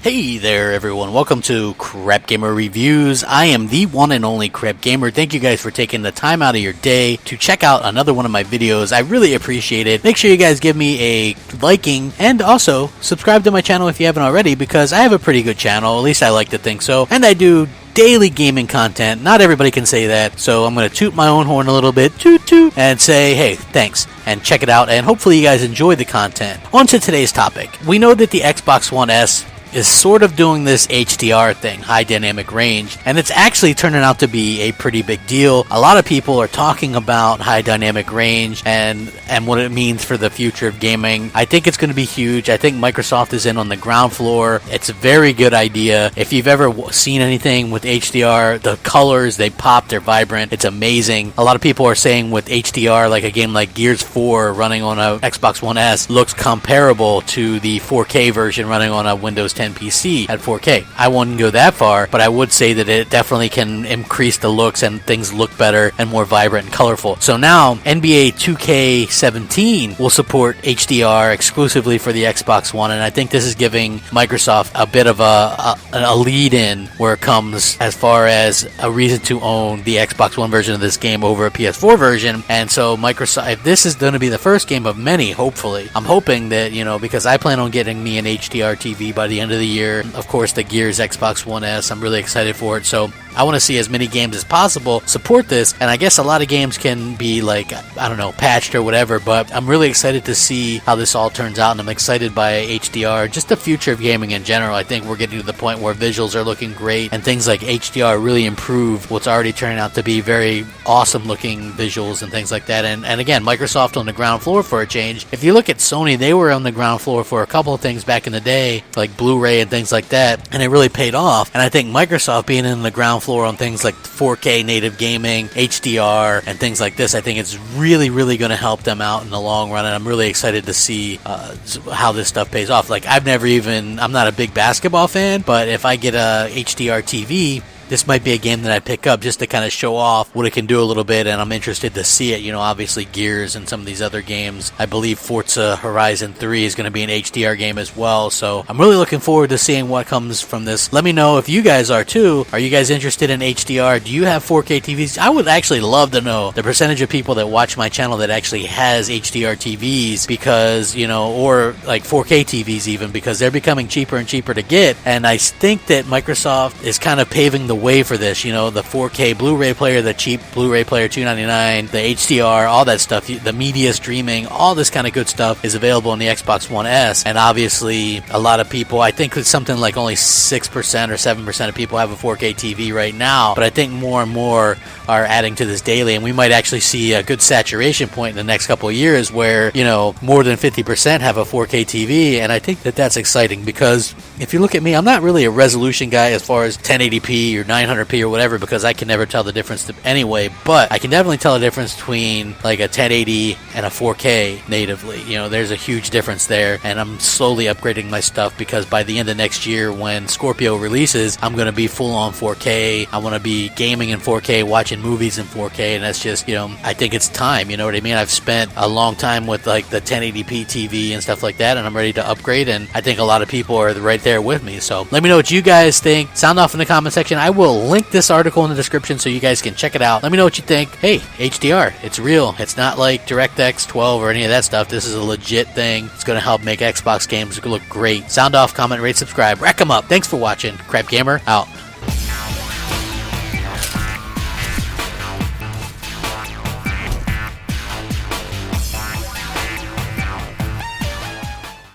Hey there everyone, welcome to Crapgamer Reviews. I am the one and only Crapgamer. Thank you guys for taking the time out of your day to check out another one of my videos. I really appreciate it. Make sure you guys give me a liking and also subscribe to my channel if you haven't already, because I have a pretty good channel, at least I like to think so, and I do daily gaming content. Not everybody can say that, so I'm going to toot my own horn a little bit, toot toot, and say, hey, thanks, and check it out, and hopefully you guys enjoy the content. On to today's topic. We know that the Xbox One S is sort of doing this HDR thing, high dynamic range, and it's actually turning out to be a pretty big deal. A lot of people are talking about high dynamic range and what it means for the future of gaming. I think it's going to be huge. I think Microsoft is in on the ground floor. It's a very good idea. If you've ever seen anything with HDR, the colors, they pop, they're vibrant. It's amazing. A lot of people are saying with HDR, like a game like Gears 4 running on a Xbox One S looks comparable to the 4K version running on a Windows 10 PC at 4K. I wouldn't go that far, but I would say that it definitely can increase the looks and things look better and more vibrant and colorful. So now NBA 2K17 will support HDR exclusively for the Xbox One, and I think this is giving Microsoft a bit of a lead in where it comes as far as a reason to own the Xbox One version of this game over a PS4 version. And so Microsoft, if this is going to be the first game of many, hopefully, I'm hoping that, because I plan on getting me an HDR TV by the end of the year. Of course, the Gears Xbox One S, I'm really excited for it. So I want to see as many games as possible support this, and I guess a lot of games can be patched or whatever, but I'm really excited to see how this all turns out, and I'm excited by HDR, just the future of gaming in general. I think we're getting to the point where visuals are looking great, and things like HDR really improve what's already turning out to be very awesome looking visuals and things like that. And again, Microsoft on the ground floor for a change. If you look at Sony, they were on the ground floor for a couple of things back in the day, like Blu-ray and things like that, and it really paid off. And I think Microsoft being in the ground floor on things like 4K native gaming, HDR, and things like this, I think it's really going to help them out in the long run, and I'm really excited to see how this stuff pays off. Like, I'm not a big basketball fan, but if I get a HDR TV, this might be a game that I pick up just to kind of show off what it can do a little bit, and I'm interested to see it. Obviously Gears and some of these other games. I believe Forza Horizon 3 is going to be an HDR game as well, so I'm really looking forward to seeing what comes from this. Let me know if you guys are too. Are you guys interested in HDR? Do you have 4K TVs? I would actually love to know the percentage of people that watch my channel that actually has HDR TVs, because, or like 4K TVs even, because they're becoming cheaper and cheaper to get, and I think that Microsoft is kind of paving the way for this. The 4K Blu-ray player, the cheap Blu-ray player, $299, the HDR, all that stuff, the media streaming, all this kind of good stuff is available on the Xbox One S. And obviously a lot of people, I think it's something like only 6% or 7% of people have a 4K TV right now, but I think more and more are adding to this daily, and we might actually see a good saturation point in the next couple of years where more than 50% have a 4K TV. And I think that that's exciting, because if you look at me, I'm not really a resolution guy as far as 1080p or 900p or whatever, because I can never tell the difference anyway, but I can definitely tell the difference between like a 1080 and a 4K natively. There's a huge difference there, and I'm slowly upgrading my stuff, because by the end of next year when Scorpio releases, I'm going to be full on 4K. I want to be gaming in 4K, watching movies in 4K, and that's just, I think it's time, you know what I mean? I've spent a long time with like the 1080p TV and stuff like that, and I'm ready to upgrade, and I think a lot of people are right there with me. So let me know what you guys think. Sound off in the comment section. I will link this article in the description so you guys can check it out. Let me know what you think. Hey, HDR, it's real. It's not like DirectX 12 or any of that stuff. This is a legit thing. It's going to help make Xbox games look great. Sound off, comment, rate, subscribe. Rack 'em up. Thanks for watching. Crapgamer out.